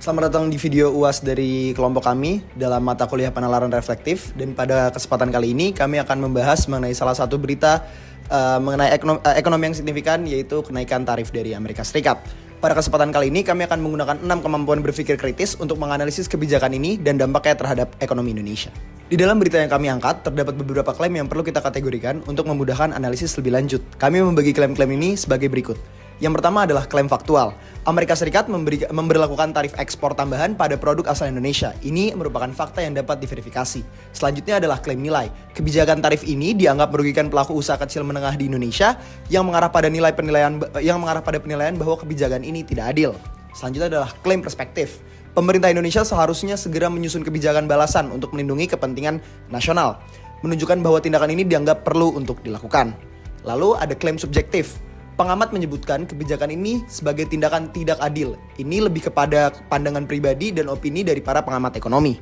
Selamat datang di video UAS dari kelompok kami dalam mata kuliah penalaran reflektif. Dan pada kesempatan kali ini kami akan membahas mengenai salah satu berita mengenai ekonomi yang signifikan, yaitu kenaikan tarif dari Amerika Serikat. Pada kesempatan kali ini kami akan menggunakan 6 kemampuan berpikir kritis untuk menganalisis kebijakan ini dan dampaknya terhadap ekonomi Indonesia. Di dalam berita yang kami angkat, terdapat beberapa klaim yang perlu kita kategorikan untuk memudahkan analisis lebih lanjut. Kami membagi klaim-klaim ini sebagai berikut. Yang pertama adalah klaim faktual. Amerika Serikat memberlakukan tarif ekspor tambahan pada produk asal Indonesia. Ini merupakan fakta yang dapat diverifikasi. Selanjutnya adalah klaim nilai. Kebijakan tarif ini dianggap merugikan pelaku usaha kecil menengah di Indonesia yang mengarah pada penilaian bahwa kebijakan ini tidak adil. Selanjutnya adalah klaim perspektif. Pemerintah Indonesia seharusnya segera menyusun kebijakan balasan untuk melindungi kepentingan nasional, menunjukkan bahwa tindakan ini dianggap perlu untuk dilakukan. Lalu ada klaim subjektif. Pengamat menyebutkan kebijakan ini sebagai tindakan tidak adil. Ini lebih kepada pandangan pribadi dan opini dari para pengamat ekonomi.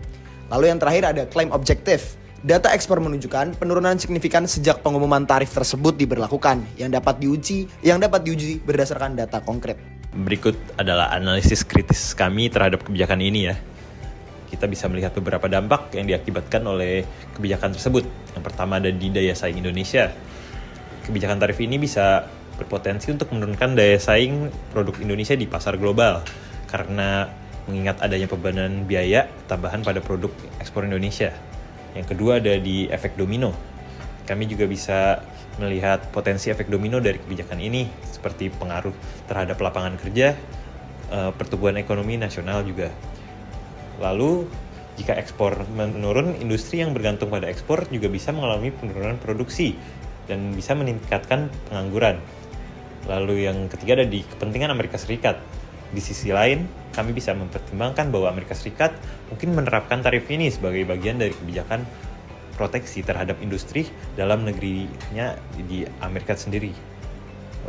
Lalu yang terakhir ada klaim objektif. Data ekspor menunjukkan penurunan signifikan sejak pengumuman tarif tersebut diberlakukan, yang dapat diuji berdasarkan data konkret. Berikut adalah analisis kritis kami terhadap kebijakan ini ya. Kita bisa melihat beberapa dampak yang diakibatkan oleh kebijakan tersebut. Yang pertama ada di daya saing Indonesia. Kebijakan tarif ini bisa berpotensi untuk menurunkan daya saing produk Indonesia di pasar global karena mengingat adanya bebanan biaya tambahan pada produk ekspor Indonesia. Yang kedua ada di efek domino. Kami juga bisa melihat potensi efek domino dari kebijakan ini seperti pengaruh terhadap lapangan kerja, pertumbuhan ekonomi nasional juga. Lalu jika ekspor menurun, industri yang bergantung pada ekspor juga bisa mengalami penurunan produksi dan bisa meningkatkan pengangguran. Lalu yang ketiga ada di kepentingan Amerika Serikat. Di sisi lain, kami bisa mempertimbangkan bahwa Amerika Serikat mungkin menerapkan tarif ini sebagai bagian dari kebijakan proteksi terhadap industri dalam negerinya di Amerika sendiri.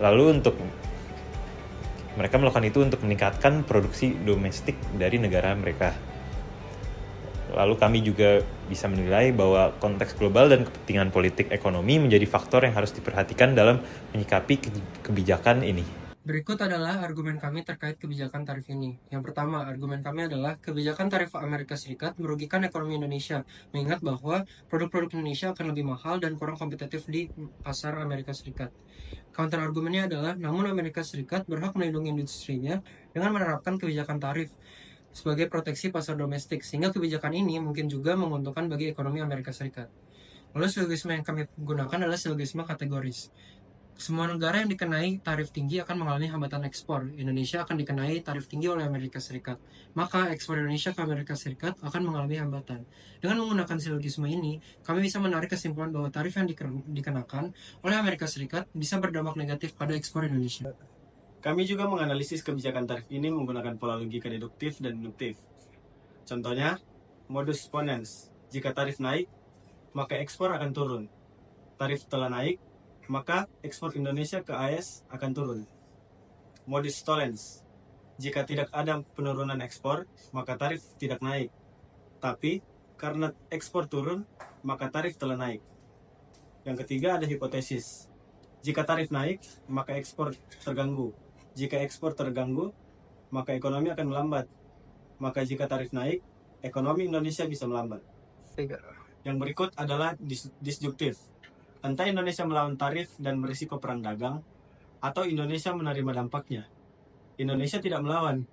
Lalu mereka melakukan itu untuk meningkatkan produksi domestik dari negara mereka. Lalu kami juga bisa menilai bahwa konteks global dan kepentingan politik ekonomi menjadi faktor yang harus diperhatikan dalam menyikapi kebijakan ini. Berikut adalah argumen kami terkait kebijakan tarif ini. Yang pertama, argumen kami adalah kebijakan tarif Amerika Serikat merugikan ekonomi Indonesia, mengingat bahwa produk-produk Indonesia akan lebih mahal dan kurang kompetitif di pasar Amerika Serikat. Counter argumennya adalah, namun Amerika Serikat berhak melindungi industrinya dengan menerapkan kebijakan tarif sebagai proteksi pasar domestik, sehingga kebijakan ini mungkin juga menguntungkan bagi ekonomi Amerika Serikat. Lalu silogisme yang kami gunakan adalah silogisme kategoris. Semua negara yang dikenai tarif tinggi akan mengalami hambatan ekspor. Indonesia akan dikenai tarif tinggi oleh Amerika Serikat. Maka ekspor Indonesia ke Amerika Serikat akan mengalami hambatan. Dengan menggunakan silogisme ini, kami bisa menarik kesimpulan bahwa tarif yang dikenakan oleh Amerika Serikat bisa berdampak negatif pada ekspor Indonesia. Kami juga menganalisis kebijakan tarif ini menggunakan pola logika deduktif dan induktif. Contohnya, modus ponens. Jika tarif naik, maka ekspor akan turun. Tarif telah naik, maka ekspor Indonesia ke AS akan turun. Modus tollens. Jika tidak ada penurunan ekspor, maka tarif tidak naik. Tapi, karena ekspor turun, maka tarif telah naik. Yang ketiga ada hipotesis. Jika tarif naik, maka ekspor terganggu. Jika ekspor terganggu, maka ekonomi akan melambat. Maka jika tarif naik, ekonomi Indonesia bisa melambat. Yang berikut adalah disjuktif. Entah Indonesia melawan tarif dan berisiko perang dagang, atau Indonesia menerima dampaknya. Indonesia tidak melawan,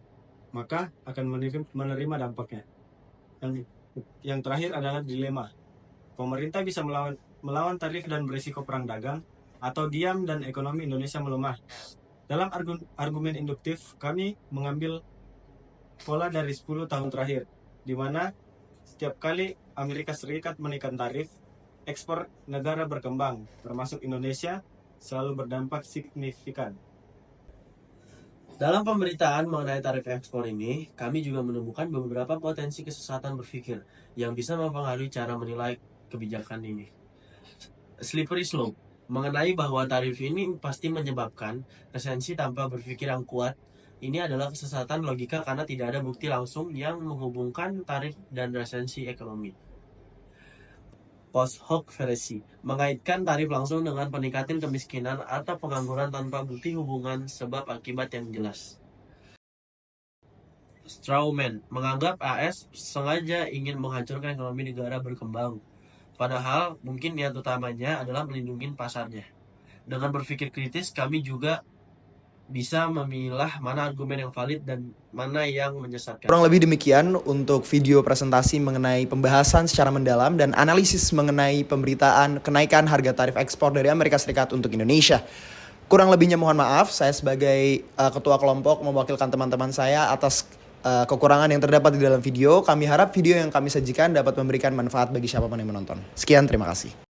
maka akan menerima dampaknya. Yang terakhir adalah dilema. Pemerintah bisa melawan tarif dan berisiko perang dagang, atau diam dan ekonomi Indonesia melemah. Dalam argumen induktif, kami mengambil pola dari 10 tahun terakhir, di mana setiap kali Amerika Serikat menaikkan tarif, ekspor negara berkembang, termasuk Indonesia, selalu berdampak signifikan. Dalam pemberitaan mengenai tarif ekspor ini, kami juga menemukan beberapa potensi kesesatan berpikir yang bisa mempengaruhi cara menilai kebijakan ini. Slippery slope. Mengenai bahwa tarif ini pasti menyebabkan resensi tanpa berpikir yang kuat. Ini adalah kesesatan logika karena tidak ada bukti langsung yang menghubungkan tarif dan resensi ekonomi. Post hoc fallacy, mengaitkan tarif langsung dengan peningkatan kemiskinan atau pengangguran tanpa bukti hubungan sebab akibat yang jelas. strawman, menganggap AS sengaja ingin menghancurkan ekonomi negara berkembang. Padahal mungkin niat utamanya adalah melindungi pasarnya. Dengan berpikir kritis, kami juga bisa memilah mana argumen yang valid dan mana yang menyesatkan. Kurang lebih demikian untuk video presentasi mengenai pembahasan secara mendalam dan analisis mengenai pemberitaan kenaikan harga tarif ekspor dari Amerika Serikat untuk Indonesia. Kurang lebihnya mohon maaf, saya sebagai ketua kelompok mewakilkan teman-teman saya atas kekurangan yang terdapat di dalam video. Kami harap video yang kami sajikan dapat memberikan manfaat bagi siapapun yang menonton. Sekian, terima kasih.